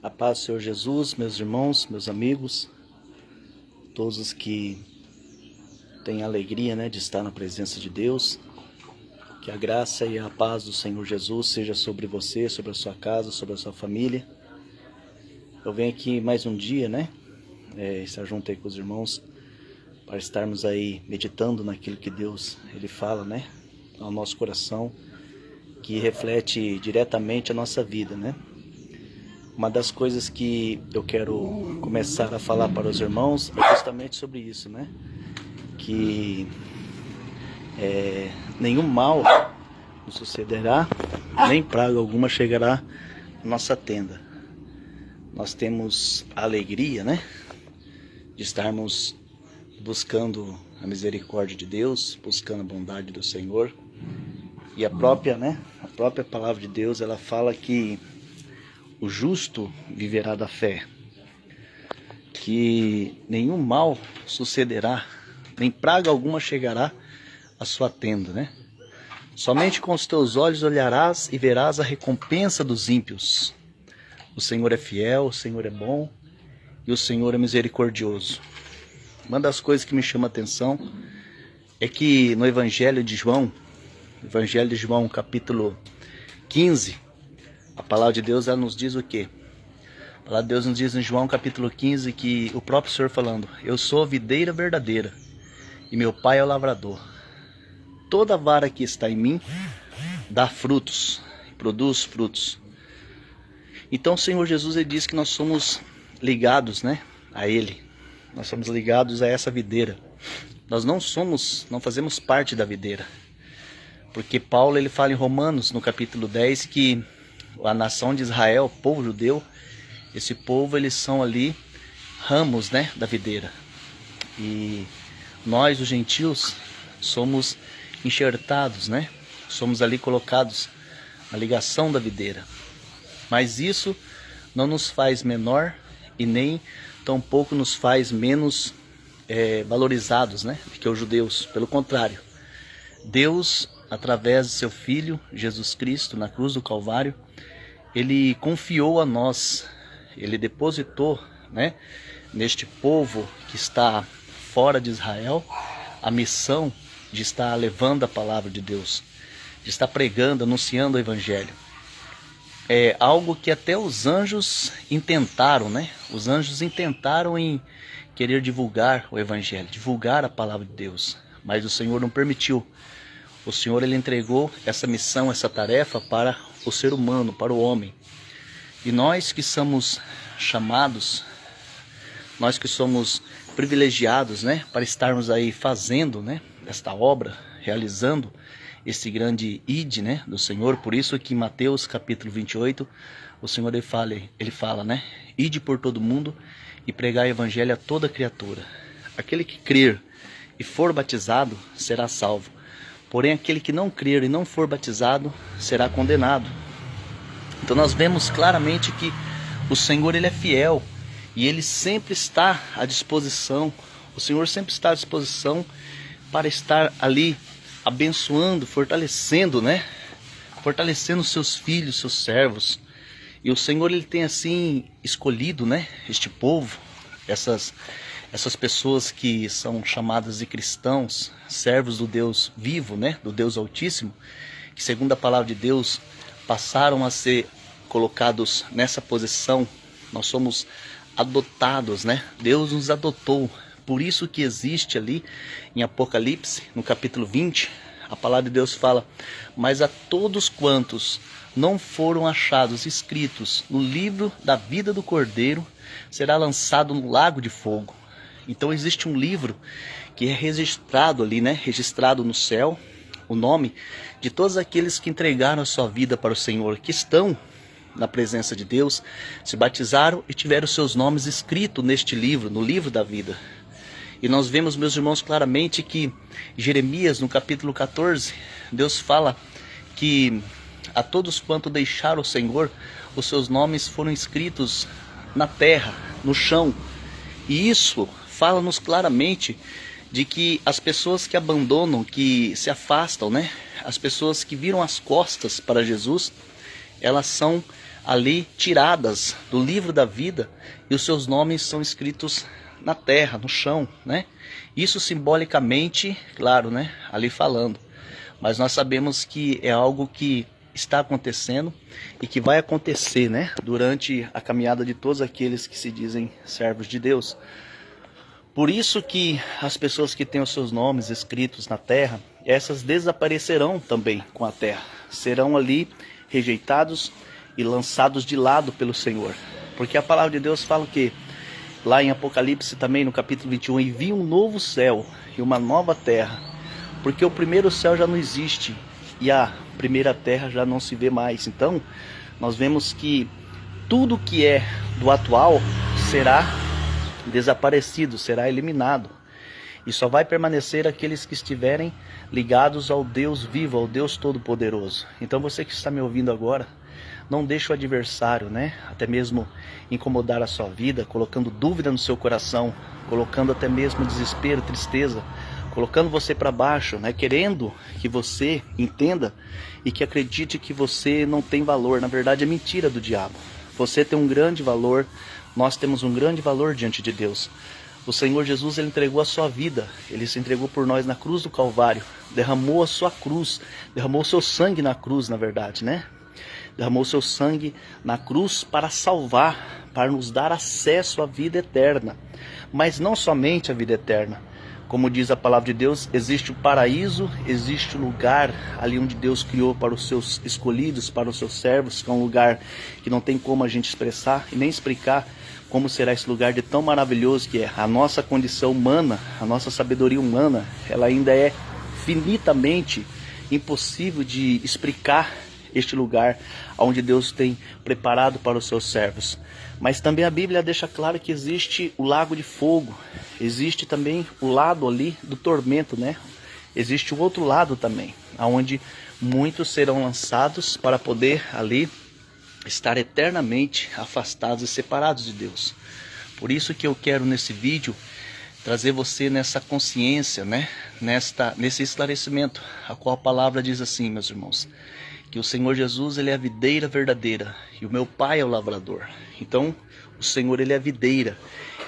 A paz do Senhor Jesus, meus irmãos, meus amigos, todos os que têm a alegria, de estar na presença de Deus. Que a graça e a paz do Senhor Jesus seja sobre você, sobre a sua casa, sobre a sua família. Eu venho aqui mais um dia, estar junto aí com os irmãos, para estarmos aí meditando naquilo que Deus ele fala, ao nosso coração, que reflete diretamente a nossa vida, Uma das coisas que eu quero começar a falar para os irmãos é justamente sobre isso, Que nenhum mal nos sucederá, nem praga alguma chegará à nossa tenda. Nós temos a alegria, de estarmos buscando a misericórdia de Deus, buscando a bondade do Senhor. E a própria palavra de Deus, ela fala que o justo viverá da fé, que nenhum mal sucederá, nem praga alguma chegará à sua tenda, Somente com os teus olhos olharás e verás a recompensa dos ímpios. O Senhor é fiel, o Senhor é bom e o Senhor é misericordioso. Uma das coisas que me chama a atenção é que no Evangelho de João, capítulo 15, a palavra de Deus ela nos diz o quê? A palavra de Deus nos diz em João capítulo 15 que o próprio Senhor falando: eu sou a videira verdadeira e meu pai é o lavrador. Toda vara que está em mim dá frutos, produz frutos. Então o Senhor Jesus ele diz que nós somos ligados a Ele. Nós somos ligados a essa videira. Nós não fazemos parte da videira. Porque Paulo ele fala em Romanos, no capítulo 10, que a nação de Israel, o povo judeu, esse povo eles são ali ramos da videira. E nós, os gentios, somos enxertados, somos ali colocados na ligação da videira. Mas isso não nos faz menor e nem tampouco nos faz menos valorizados do que os judeus. Pelo contrário, Deus, através de seu Filho, Jesus Cristo, na cruz do Calvário, Ele confiou a nós, Ele depositou neste povo que está fora de Israel a missão de estar levando a palavra de Deus, de estar pregando, anunciando o Evangelho. É algo que até os anjos intentaram, Os anjos intentaram em querer divulgar o Evangelho, divulgar a palavra de Deus, mas o Senhor não permitiu. O Senhor ele entregou essa missão, essa tarefa para o ser humano, para o homem. E nós que somos chamados, nós que somos privilegiados, para estarmos aí fazendo, esta obra, realizando esse grande ide, do Senhor. Por isso que em Mateus capítulo 28, o Senhor ele fala, ide por todo mundo e pregai o evangelho a toda criatura. Aquele que crer e for batizado será salvo. Porém, aquele que não crer e não for batizado será condenado. Então nós vemos claramente que o Senhor ele é fiel e Ele sempre está à disposição. O Senhor sempre está à disposição para estar ali abençoando, fortalecendo, fortalecendo seus filhos, seus servos. E o Senhor ele tem assim escolhido, este povo, essas pessoas que são chamadas de cristãos, servos do Deus vivo, do Deus Altíssimo, que segundo a palavra de Deus passaram a ser colocados nessa posição. Nós somos adotados, Deus nos adotou. Por isso que existe ali em Apocalipse, no capítulo 20, a palavra de Deus fala: mas a todos quantos não foram achados escritos no livro da vida do Cordeiro, será lançado no lago de fogo. Então existe um livro que é registrado ali, registrado no céu, o nome de todos aqueles que entregaram a sua vida para o Senhor, que estão na presença de Deus, se batizaram e tiveram seus nomes escritos neste livro, no livro da vida. E nós vemos, meus irmãos, claramente que Jeremias, no capítulo 14, Deus fala que a todos quanto deixaram o Senhor, os seus nomes foram escritos na terra, no chão. E isso fala-nos claramente de que as pessoas que abandonam, que se afastam, as pessoas que viram as costas para Jesus, elas são ali tiradas do livro da vida e os seus nomes são escritos na terra, no chão, né? Isso simbolicamente, claro, né? Ali falando. Mas nós sabemos que é algo que está acontecendo e que vai acontecer, né? Durante a caminhada de todos aqueles que se dizem servos de Deus. Por isso que as pessoas que têm os seus nomes escritos na terra, essas desaparecerão também com a terra. Serão ali rejeitados e lançados de lado pelo Senhor. Porque a palavra de Deus fala que lá em Apocalipse também, no capítulo 21, e vi um novo céu e uma nova terra, porque o primeiro céu já não existe e a primeira terra já não se vê mais. Então, nós vemos que tudo que é do atual será desaparecido, será eliminado. E só vai permanecer aqueles que estiverem ligados ao Deus vivo, ao Deus Todo-Poderoso. Então você que está me ouvindo agora, não deixe o adversário, né, até mesmo incomodar a sua vida, colocando dúvida no seu coração, colocando até mesmo desespero, tristeza, colocando você para baixo, né, querendo que você entenda e que acredite que você não tem valor. Na verdade é mentira do diabo. Você tem um grande valor, nós temos um grande valor diante de Deus. O Senhor Jesus, ele entregou a sua vida, ele se entregou por nós na cruz do Calvário, derramou a sua cruz, derramou o seu sangue na cruz, na verdade, né? Derramou o seu sangue na cruz para salvar, para nos dar acesso à vida eterna. Mas não somente a vida eterna. Como diz a palavra de Deus, existe o paraíso, existe o lugar ali onde Deus criou para os seus escolhidos, para os seus servos, que é um lugar que não tem como a gente expressar e nem explicar como será esse lugar de tão maravilhoso que é. A nossa condição humana, a nossa sabedoria humana, ela ainda é finitamente impossível de explicar este lugar onde Deus tem preparado para os seus servos. Mas também a Bíblia deixa claro que existe o lago de fogo, existe também o lado ali do tormento, né? Existe o outro lado também, onde muitos serão lançados para poder ali estar eternamente afastados e separados de Deus. Por isso que eu quero nesse vídeo trazer você nessa consciência, né? Nesse esclarecimento, a qual a palavra diz assim, meus irmãos, que o Senhor Jesus, ele é a videira verdadeira e o meu Pai é o lavrador. Então, o Senhor, ele é a videira,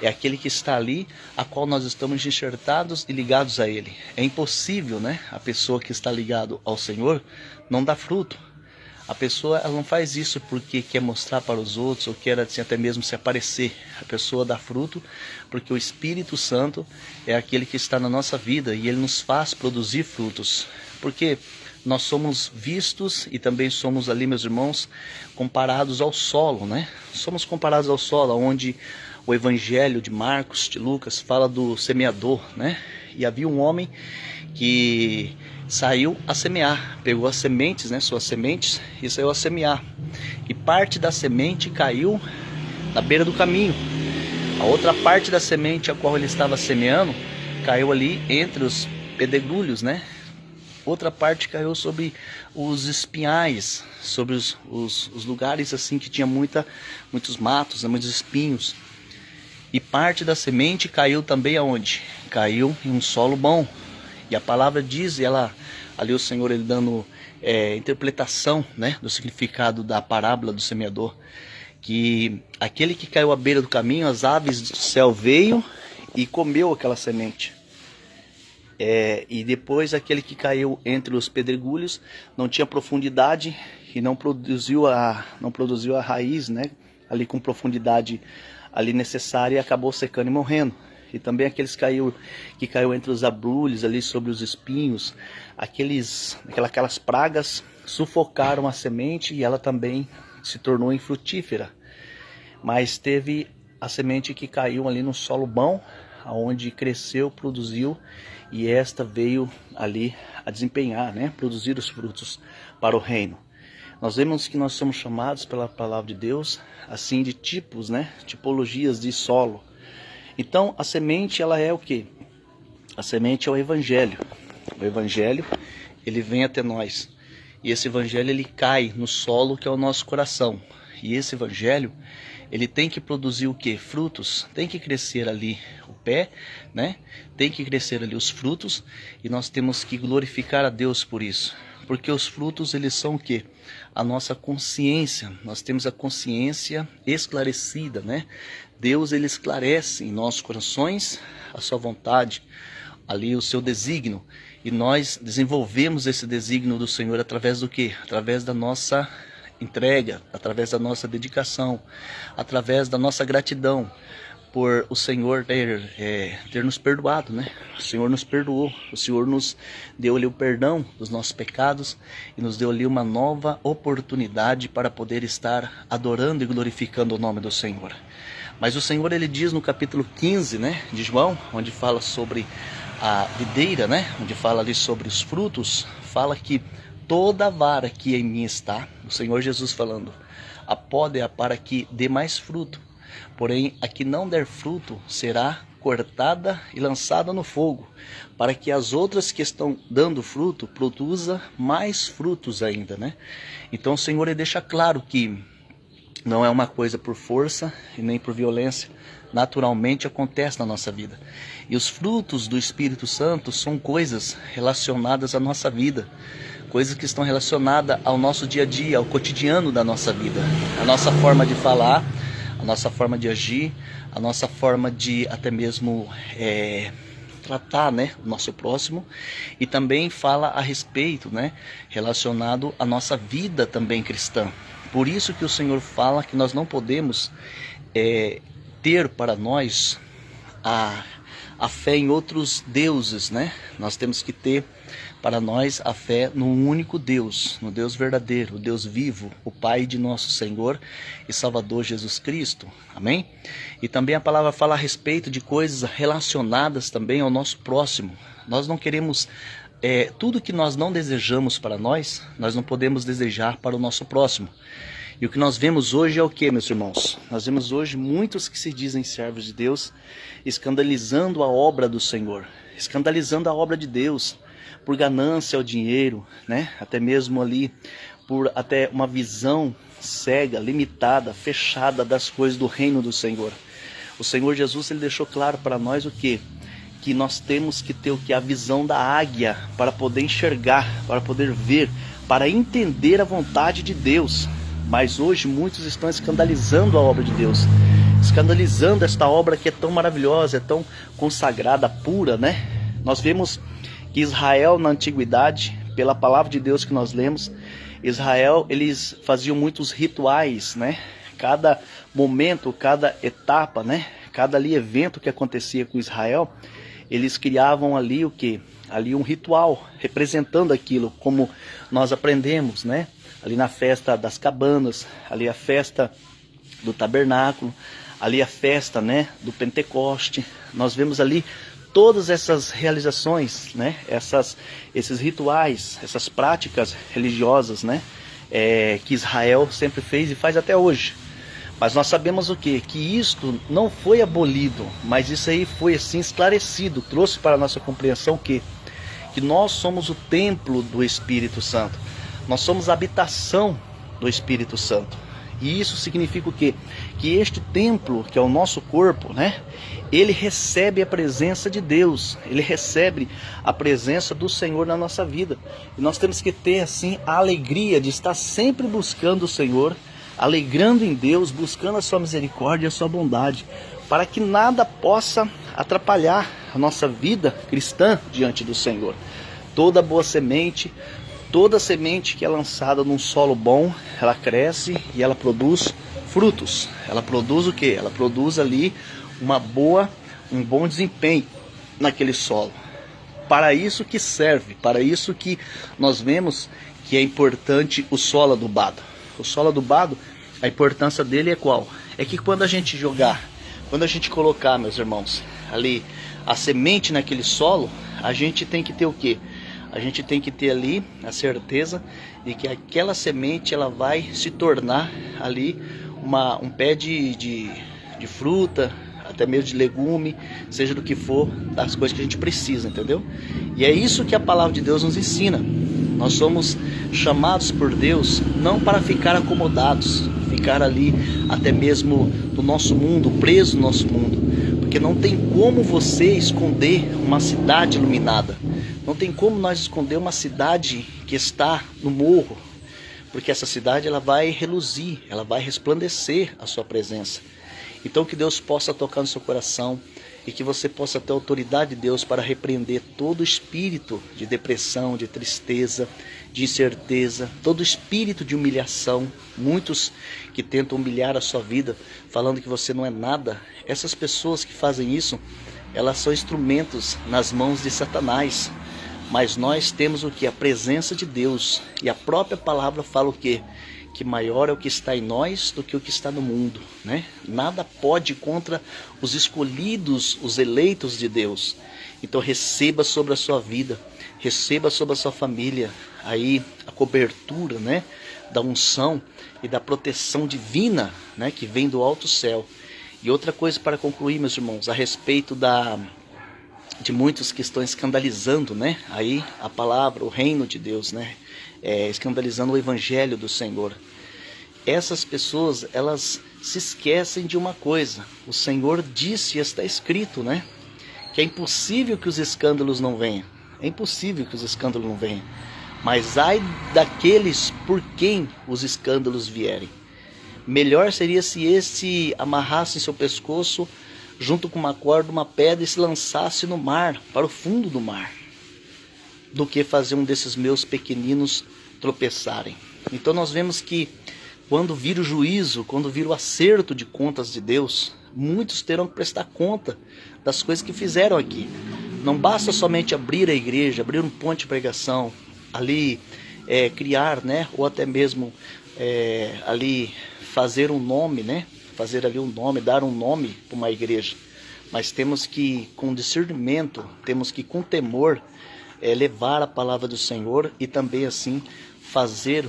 é aquele que está ali, a qual nós estamos enxertados e ligados a ele. É impossível, né? A pessoa que está ligado ao Senhor não dá fruto. A pessoa, ela não faz isso porque quer mostrar para os outros ou quer assim, até mesmo se aparecer. A pessoa dá fruto porque o Espírito Santo é aquele que está na nossa vida e ele nos faz produzir frutos. Porque nós somos vistos e também somos ali, meus irmãos, comparados ao solo, né? Somos comparados ao solo, onde o Evangelho de Marcos, de Lucas, fala do semeador, né? E havia um homem que saiu a semear, pegou as sementes, né, suas sementes, e saiu a semear. E parte da semente caiu na beira do caminho. A outra parte da semente a qual ele estava semeando caiu ali entre os pedregulhos, né? Outra parte caiu sobre os espinhais, sobre os lugares assim que tinha muitos matos, né, muitos espinhos. E parte da semente caiu também aonde? Caiu em um solo bom. E a palavra diz, ali o Senhor ele dando interpretação, né, do significado da parábola do semeador, que aquele que caiu à beira do caminho, as aves do céu veio e comeu aquela semente. E depois aquele que caiu entre os pedregulhos não tinha profundidade e não produziu a raiz, né, ali com profundidade ali necessária, e acabou secando e morrendo. E também aqueles que caiu entre os abrolhos ali sobre os espinhos, aquelas pragas sufocaram a semente e ela também se tornou infrutífera. Mas teve a semente que caiu ali no solo bom, onde cresceu, produziu, e esta veio ali a desempenhar, né, produzir os frutos para o reino. Nós vemos que nós somos chamados pela palavra de Deus, assim, de tipos, né, tipologias de solo. Então a semente, ela é o quê? A semente é o Evangelho. O Evangelho, ele vem até nós. E esse Evangelho, ele cai no solo que é o nosso coração. E esse evangelho, ele tem que produzir o quê? Frutos. Tem que crescer ali o pé, né? Tem que crescer ali os frutos, e nós temos que glorificar a Deus por isso. Porque os frutos, eles são o quê? A nossa consciência. Nós temos a consciência esclarecida, né? Deus, ele esclarece em nossos corações a sua vontade, ali o seu desígnio. E nós desenvolvemos esse desígnio do Senhor através do quê? Através da nossa entrega, através da nossa dedicação, através da nossa gratidão por o Senhor ter nos perdoado, né? O Senhor nos perdoou, o Senhor nos deu ali o perdão dos nossos pecados e nos deu ali uma nova oportunidade para poder estar adorando e glorificando o nome do Senhor. Mas o Senhor, ele diz no capítulo 15, né, de João, onde fala sobre a videira, né, onde fala ali sobre os frutos, fala que toda vara que em mim está, o Senhor Jesus falando, a poda é para que dê mais fruto. Porém, a que não der fruto será cortada e lançada no fogo, para que as outras que estão dando fruto produza mais frutos ainda, né? Então o Senhor, ele deixa claro que não é uma coisa por força e nem por violência, naturalmente acontece na nossa vida. E os frutos do Espírito Santo são coisas relacionadas à nossa vida, coisas que estão relacionadas ao nosso dia a dia, ao cotidiano da nossa vida, a nossa forma de falar, a nossa forma de agir, a nossa forma de até mesmo tratar, né, o nosso próximo. E também fala a respeito, né, relacionado à nossa vida também cristã. Por isso que o Senhor fala que nós não podemos ter para nós a fé em outros deuses, né? Nós temos que ter para nós a fé no único Deus, no Deus verdadeiro, o Deus vivo, o Pai de nosso Senhor e Salvador Jesus Cristo. Amém? E também a palavra fala a respeito de coisas relacionadas também ao nosso próximo. Nós não queremos tudo que nós não desejamos para nós não podemos desejar para o nosso próximo. E o que nós vemos hoje é o que, meus irmãos? Nós vemos hoje muitos que se dizem servos de Deus escandalizando a obra do Senhor, escandalizando a obra de Deus por ganância ao dinheiro, né? Até mesmo ali por até uma visão cega, limitada, fechada das coisas do reino do Senhor. O Senhor Jesus, ele deixou claro para nós o quê? Que nós temos que ter o que? A visão da águia para poder enxergar, para poder ver, para entender a vontade de Deus. Mas hoje muitos estão escandalizando a obra de Deus, escandalizando esta obra que é tão maravilhosa, é tão consagrada, pura, né? Nós vemos que Israel na antiguidade, pela palavra de Deus que nós lemos, Israel, eles faziam muitos rituais, né? Cada momento, cada etapa, né? Cada ali evento que acontecia com Israel, eles criavam ali o quê? Ali um ritual representando aquilo, como nós aprendemos, né? Ali na festa das cabanas, ali a festa do tabernáculo, ali a festa, né, do Pentecoste. Nós vemos ali todas essas realizações, né, esses rituais, essas práticas religiosas, né, que Israel sempre fez e faz até hoje. Mas nós sabemos o quê? Que isto não foi abolido, mas isso aí foi assim esclarecido, trouxe para a nossa compreensão o quê? Que nós somos o templo do Espírito Santo. Nós somos a habitação do Espírito Santo. E isso significa o quê? Que este templo, que é o nosso corpo, né? Ele recebe a presença de Deus. Ele recebe a presença do Senhor na nossa vida. E nós temos que ter, assim, a alegria de estar sempre buscando o Senhor, alegrando em Deus, buscando a sua misericórdia e a sua bondade, para que nada possa atrapalhar a nossa vida cristã diante do Senhor. Toda boa semente, toda semente que é lançada num solo bom, ela cresce e ela produz frutos. Ela produz o quê? Ela produz ali um bom desempenho naquele solo. Para isso que serve, para isso que nós vemos que é importante o solo adubado. O solo adubado, a importância dele é qual? É que quando a gente jogar, quando a gente colocar, meus irmãos, ali a semente naquele solo, a gente tem que ter o quê? A gente tem que ter ali a certeza de que aquela semente ela vai se tornar ali um pé de fruta, até mesmo de legume, seja do que for, das coisas que a gente precisa, entendeu? E é isso que a palavra de Deus nos ensina. Nós somos chamados por Deus não para ficar acomodados, ficar ali até mesmo no nosso mundo, preso no nosso mundo. Porque não tem como você esconder uma cidade iluminada. Não tem como nós esconder uma cidade que está no morro. Porque essa cidade ela vai reluzir, ela vai resplandecer a sua presença. Então que Deus possa tocar no seu coração e que você possa ter autoridade de Deus para repreender todo espírito de depressão, de tristeza, de incerteza, todo espírito de humilhação. Muitos que tentam humilhar a sua vida, falando que você não é nada. Essas pessoas que fazem isso, elas são instrumentos nas mãos de Satanás. Mas nós temos o que? A presença de Deus. E a própria palavra fala o quê? Que maior é o que está em nós do que o que está no mundo, né? Nada pode contra os escolhidos, os eleitos de Deus. Então receba sobre a sua vida, receba sobre a sua família aí a cobertura, né, da unção e da proteção divina, né, que vem do alto céu. E outra coisa para concluir, meus irmãos, a respeito de muitos que estão escandalizando, né, aí a palavra, o reino de Deus, né, escandalizando o evangelho do Senhor. Essas pessoas, elas se esquecem de uma coisa. O Senhor disse, está escrito, né, que é impossível que os escândalos não venham. É impossível que os escândalos não venham. Mas ai daqueles por quem os escândalos vierem. Melhor seria se esse amarrasse em seu pescoço, junto com uma corda, uma pedra, e se lançasse no mar, para o fundo do mar, do que fazer um desses meus pequeninos tropeçarem. Então nós vemos que quando vir o juízo, quando vir o acerto de contas de Deus, muitos terão que prestar conta das coisas que fizeram aqui. Não basta somente abrir a igreja, abrir um ponto de pregação, ali criar, né, ou até mesmo ali fazer um nome, né, fazer ali um nome, dar um nome para uma igreja. Mas temos que, com discernimento, temos que com temor, levar a palavra do Senhor e também assim fazer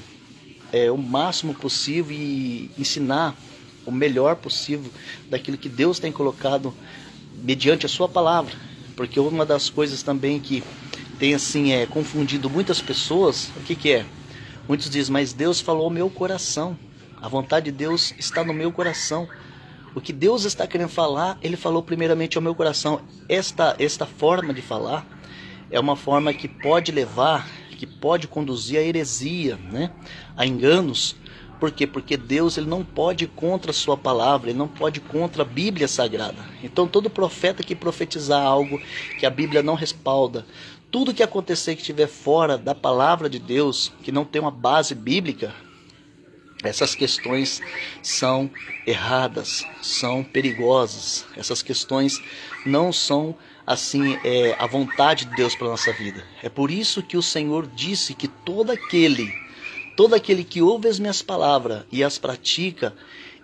o máximo possível e ensinar o melhor possível daquilo que Deus tem colocado mediante a sua palavra. Porque uma das coisas também que tem assim confundido muitas pessoas, o que é? Muitos dizem, mas Deus falou ao meu coração. A vontade de Deus está no meu coração. O que Deus está querendo falar, Ele falou primeiramente ao meu coração. Esta forma de falar é uma forma que pode levar, que pode conduzir à heresia, né? A enganos. Por quê? Porque Deus ele não pode ir contra a sua palavra, Ele não pode ir contra a Bíblia Sagrada. Então todo profeta que profetizar algo que a Bíblia não respalda, tudo que acontecer que estiver fora da palavra de Deus, que não tem uma base bíblica, essas questões são erradas, são perigosas. Essas questões não são assim a vontade de Deus para a nossa vida. É por isso que o Senhor disse que todo aquele que ouve as minhas palavras e as pratica,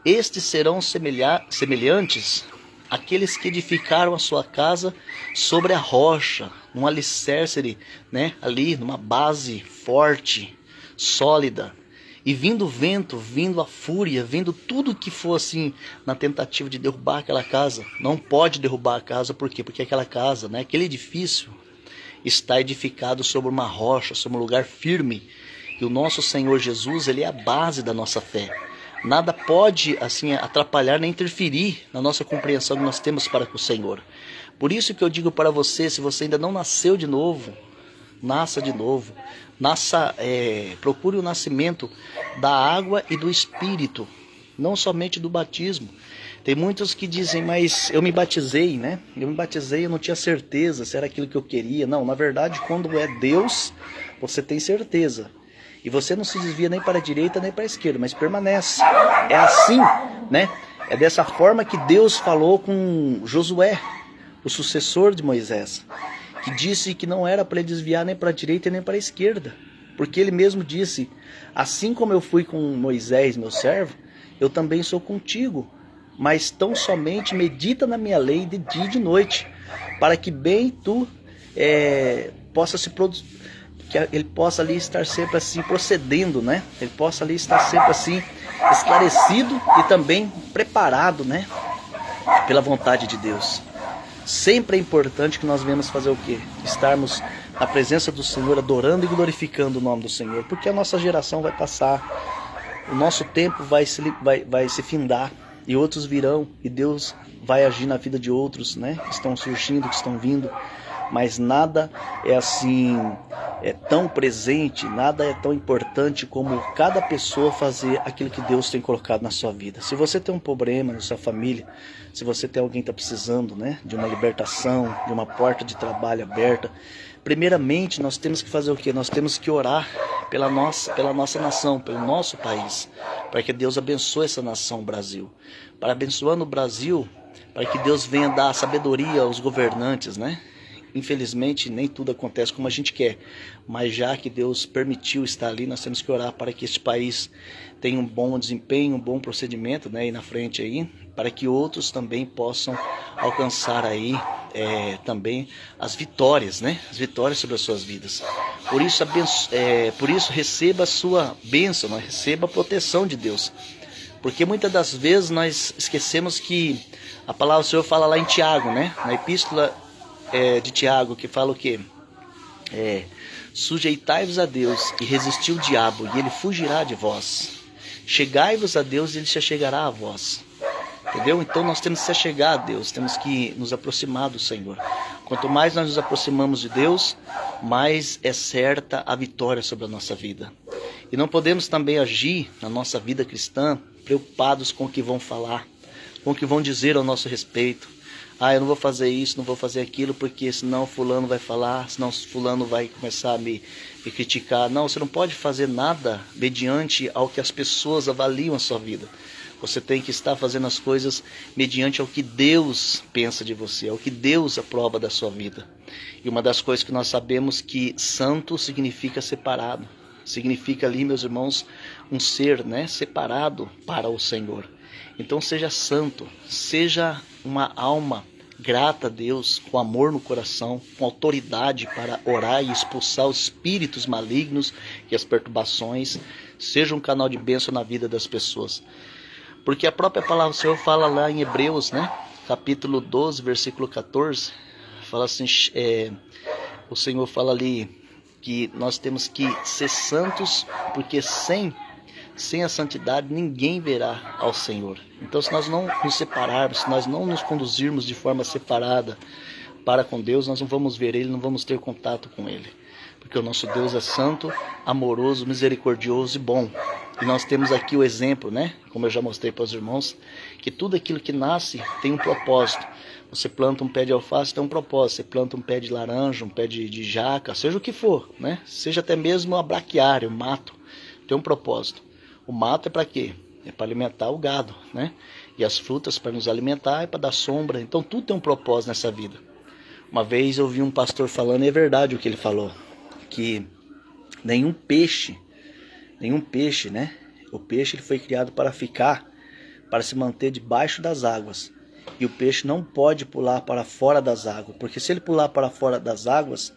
estes serão semelhantes àqueles que edificaram a sua casa sobre a rocha, num alicerce, né, ali numa base forte, sólida. E vindo o vento, vindo a fúria, vindo tudo que for assim na tentativa de derrubar aquela casa, não pode derrubar a casa. Por quê? Porque aquela casa, né, aquele edifício está edificado sobre uma rocha, sobre um lugar firme. E o nosso Senhor Jesus, Ele é a base da nossa fé. Nada pode assim atrapalhar nem interferir na nossa compreensão que nós temos para com o Senhor. Por isso que eu digo para você, se você ainda não nasceu de novo, nasça de novo. Procure o nascimento da água e do Espírito, não somente do batismo. Tem muitos que dizem, mas eu me batizei, né? Eu me batizei, eu não tinha certeza se era aquilo que eu queria. Não, na verdade, quando é Deus, você tem certeza. E você não se desvia nem para a direita nem para a esquerda, mas permanece. É assim, né? É dessa forma que Deus falou com Josué, o sucessor de Moisés, que disse que não era para ele desviar nem para a direita nem para a esquerda. Porque ele mesmo disse, assim como eu fui com Moisés, meu servo, eu também sou contigo. Mas tão somente medita na minha lei de dia e de noite, para que bem tu possa se produzir, que ele possa ali estar sempre assim procedendo, né? Ele possa ali estar sempre assim esclarecido e também preparado, né? Pela vontade de Deus. Sempre é importante que nós venhamos fazer o quê? Estarmos na presença do Senhor, adorando e glorificando o nome do Senhor, porque a nossa geração vai passar o nosso tempo vai se findar e outros virão e Deus vai agir na vida de outros, né? Que estão surgindo, que estão vindo, mas nada é assim, é tão presente, nada é tão importante como cada pessoa fazer aquilo que Deus tem colocado na sua vida. Se você tem um problema na sua família, se você tem alguém que está precisando, né, de uma libertação, de uma porta de trabalho aberta, primeiramente nós temos que fazer o quê? Nós temos que orar pela nossa nação, pelo nosso país, para que Deus abençoe essa nação, o Brasil. Para abençoando o Brasil, para que Deus venha dar sabedoria aos governantes, né? Infelizmente, nem tudo acontece como a gente quer, mas já que Deus permitiu estar ali, nós temos que orar para que este país tenha um bom desempenho, um bom procedimento, né, aí na frente aí, para que outros também possam alcançar aí também as vitórias, né, as vitórias sobre as suas vidas. Por isso receba a sua bênção, né, receba a proteção de Deus, porque muitas das vezes nós esquecemos que a palavra do Senhor fala lá em Tiago, né, na epístola de Tiago, que fala o quê? Sujeitai-vos a Deus e resisti o diabo, e ele fugirá de vós. Chegai-vos a Deus e ele se achegará a vós. Entendeu? Então nós temos que se achegar a Deus, temos que nos aproximar do Senhor. Quanto mais nós nos aproximamos de Deus, mais é certa a vitória sobre a nossa vida. E não podemos também agir na nossa vida cristã preocupados com o que vão falar, com o que vão dizer ao nosso respeito. Eu não vou fazer isso, não vou fazer aquilo, porque senão fulano vai falar, senão fulano vai começar a me criticar. Não, você não pode fazer nada mediante ao que as pessoas avaliam a sua vida. Você tem que estar fazendo as coisas mediante ao que Deus pensa de você, ao que Deus aprova da sua vida. E uma das coisas que nós sabemos que santo significa separado. Significa ali, meus irmãos, um ser, né, separado para o Senhor. Então seja santo, seja uma alma grata a Deus, com amor no coração, com autoridade para orar e expulsar os espíritos malignos e as perturbações. Seja um canal de bênção na vida das pessoas. Porque a própria palavra do Senhor fala lá em Hebreus, né, capítulo 12, versículo 14, fala assim, o Senhor fala ali que nós temos que ser santos, porque sem a santidade ninguém verá ao Senhor. Então, se nós não nos separarmos, se nós não nos conduzirmos de forma separada para com Deus, nós não vamos ver Ele, não vamos ter contato com Ele. Porque o nosso Deus é santo, amoroso, misericordioso e bom. E nós temos aqui o exemplo, né? Como eu já mostrei para os irmãos, que tudo aquilo que nasce tem um propósito. Você planta um pé de alface, tem um propósito. Você planta um pé de laranja, um pé de jaca, seja o que for, né? Seja até mesmo a braquiária, o mato, tem um propósito. O mato é para quê? É para alimentar o gado, né? E as frutas para nos alimentar, é para dar sombra. Então tudo tem um propósito nessa vida. Uma vez eu vi um pastor falando, e é verdade o que ele falou, que nenhum peixe, né? O peixe ele foi criado para se manter debaixo das águas. E o peixe não pode pular para fora das águas, porque se ele pular para fora das águas,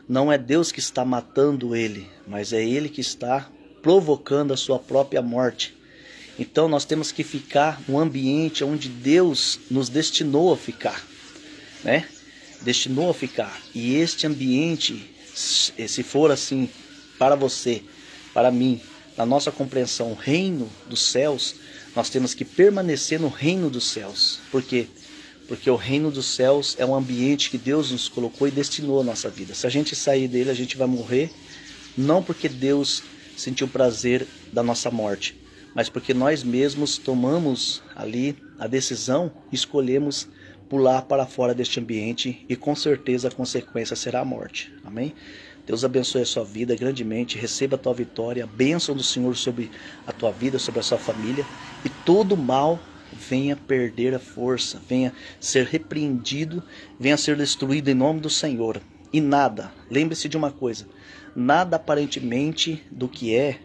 não é Deus que está matando ele, mas é ele que está provocando a sua própria morte. Então nós temos que ficar no ambiente onde Deus nos destinou a ficar, né? Destinou a ficar. E este ambiente, se for assim para você, para mim, na nossa compreensão, o reino dos céus, nós temos que permanecer no reino dos céus. Por quê? Porque o reino dos céus é um ambiente que Deus nos colocou e destinou a nossa vida. Se a gente sair dele, a gente vai morrer, não porque Deus sentiu prazer da nossa morte, mas porque nós mesmos tomamos ali a decisão, escolhemos pular para fora deste ambiente e com certeza a consequência será a morte. Amém? Deus abençoe a sua vida grandemente, receba a tua vitória, a bênção do Senhor sobre a tua vida, sobre a sua família, e todo mal venha perder a força, venha ser repreendido, venha ser destruído em nome do Senhor. E nada, lembre-se de uma coisa, nada aparentemente do que é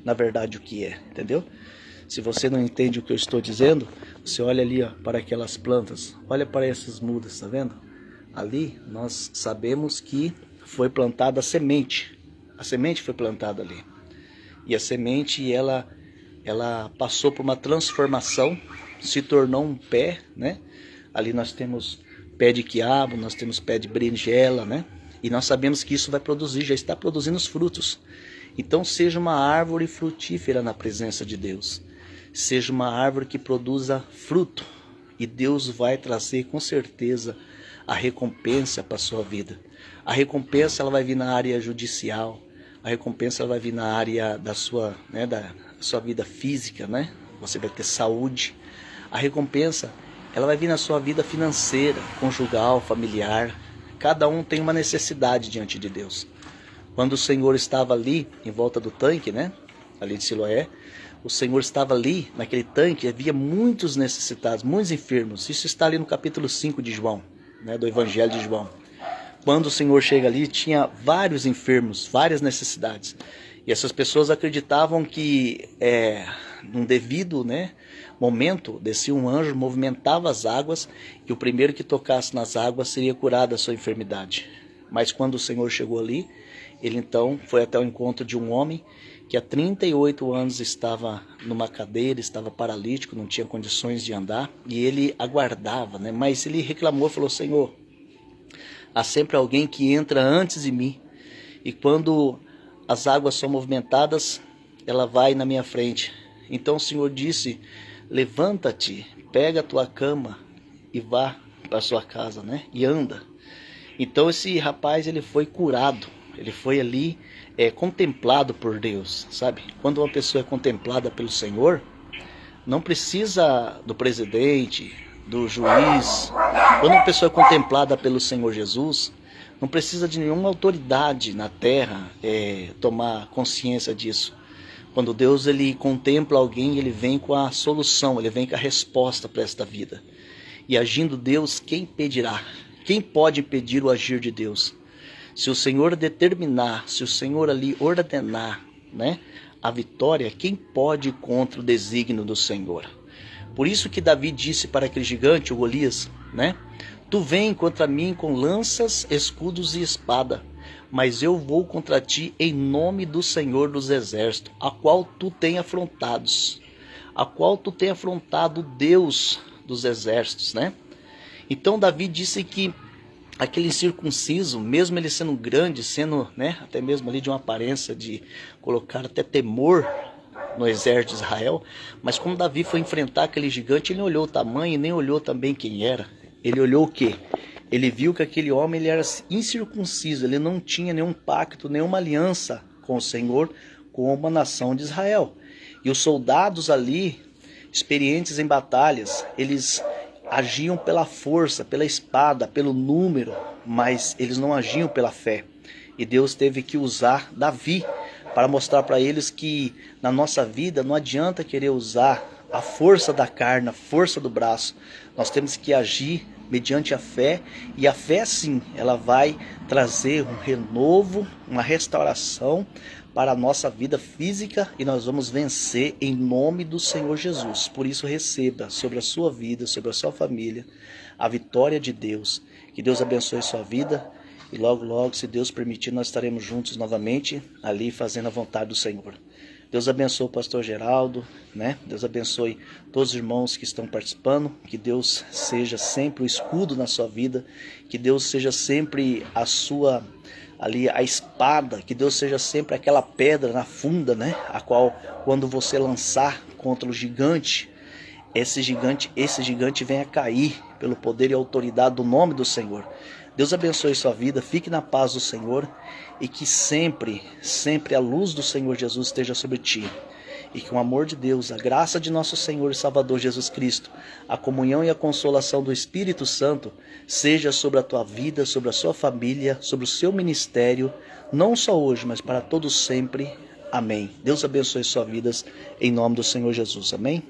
na verdade o que é, entendeu? Se você não entende o que eu estou dizendo, você olha ali, ó, para aquelas plantas, olha para essas mudas, tá vendo? Ali nós sabemos que foi plantada a semente foi plantada ali, e a semente ela passou por uma transformação, se tornou um pé, né? Ali nós temos pé de quiabo, nós temos pé de berinjela, né? E nós sabemos que isso vai produzir, já está produzindo os frutos. Então seja uma árvore frutífera na presença de Deus. Seja uma árvore que produza fruto. E Deus vai trazer com certeza a recompensa para a sua vida. A recompensa ela vai vir na área judicial. A recompensa ela vai vir na área da sua vida física, né? Você vai ter saúde. A recompensa ela vai vir na sua vida financeira, conjugal, familiar. Cada um tem uma necessidade diante de Deus. Quando o Senhor estava ali em volta do tanque, né? Ali de Siloé, o Senhor estava ali naquele tanque, havia muitos necessitados, muitos enfermos. Isso está ali no capítulo 5 de João, né? Do Evangelho de João. Quando o Senhor chega ali, tinha vários enfermos, várias necessidades. E essas pessoas acreditavam que num devido momento, descia um anjo, movimentava as águas e o primeiro que tocasse nas águas seria curado da sua enfermidade. Mas quando o Senhor chegou ali, ele então foi até o encontro de um homem que há 38 anos estava numa cadeira, estava paralítico, não tinha condições de andar e ele aguardava, mas ele reclamou, falou: Senhor, há sempre alguém que entra antes de mim e quando as águas são movimentadas, ela vai na minha frente. Então o Senhor disse: levanta-te, pega a tua cama e vá para a sua casa, e anda. Então esse rapaz ele foi curado, ele foi ali contemplado por Deus, sabe? Quando uma pessoa é contemplada pelo Senhor, não precisa do presidente, do juiz. Quando uma pessoa é contemplada pelo Senhor Jesus, não precisa de nenhuma autoridade na terra tomar consciência disso. Quando Deus ele contempla alguém, ele vem com a solução, ele vem com a resposta para esta vida. E agindo Deus, quem impedirá? Quem pode impedir o agir de Deus? Se o Senhor determinar, se o Senhor ali ordenar, a vitória, quem pode ir contra o desígnio do Senhor? Por isso que Davi disse para aquele gigante, o Golias, tu vem contra mim com lanças, escudos e espada, mas eu vou contra ti em nome do Senhor dos Exércitos, a qual tu tem afrontados, Deus dos Exércitos, Então Davi disse que aquele incircunciso, mesmo ele sendo grande, sendo até mesmo ali de uma aparência de colocar até temor no exército de Israel, mas quando Davi foi enfrentar aquele gigante, ele não olhou o tamanho e nem olhou também quem era. Ele olhou o quê? Ele viu que aquele homem ele era incircunciso, ele não tinha nenhum pacto, nenhuma aliança com o Senhor, com a nação de Israel. E os soldados ali, experientes em batalhas, eles agiam pela força, pela espada, pelo número, mas eles não agiam pela fé. E Deus teve que usar Davi para mostrar para eles que na nossa vida não adianta querer usar a força da carne, a força do braço. Nós temos que agir mediante a fé, e a fé sim, ela vai trazer um renovo, uma restauração para a nossa vida física, e nós vamos vencer em nome do Senhor Jesus. Por isso receba sobre a sua vida, sobre a sua família, a vitória de Deus. Que Deus abençoe sua vida, e logo, logo, se Deus permitir, nós estaremos juntos novamente, ali fazendo a vontade do Senhor. Deus abençoe o pastor Geraldo, Deus abençoe todos os irmãos que estão participando, que Deus seja sempre o escudo na sua vida, que Deus seja sempre a sua, ali a espada, que Deus seja sempre aquela pedra na funda, a qual quando você lançar contra o gigante, esse gigante venha cair pelo poder e autoridade do nome do Senhor. Deus abençoe sua vida, fique na paz do Senhor e que sempre, sempre a luz do Senhor Jesus esteja sobre ti. E que o amor de Deus, a graça de nosso Senhor e Salvador Jesus Cristo, a comunhão e a consolação do Espírito Santo seja sobre a tua vida, sobre a sua família, sobre o seu ministério, não só hoje, mas para todos sempre. Amém. Deus abençoe suas vidas em nome do Senhor Jesus. Amém.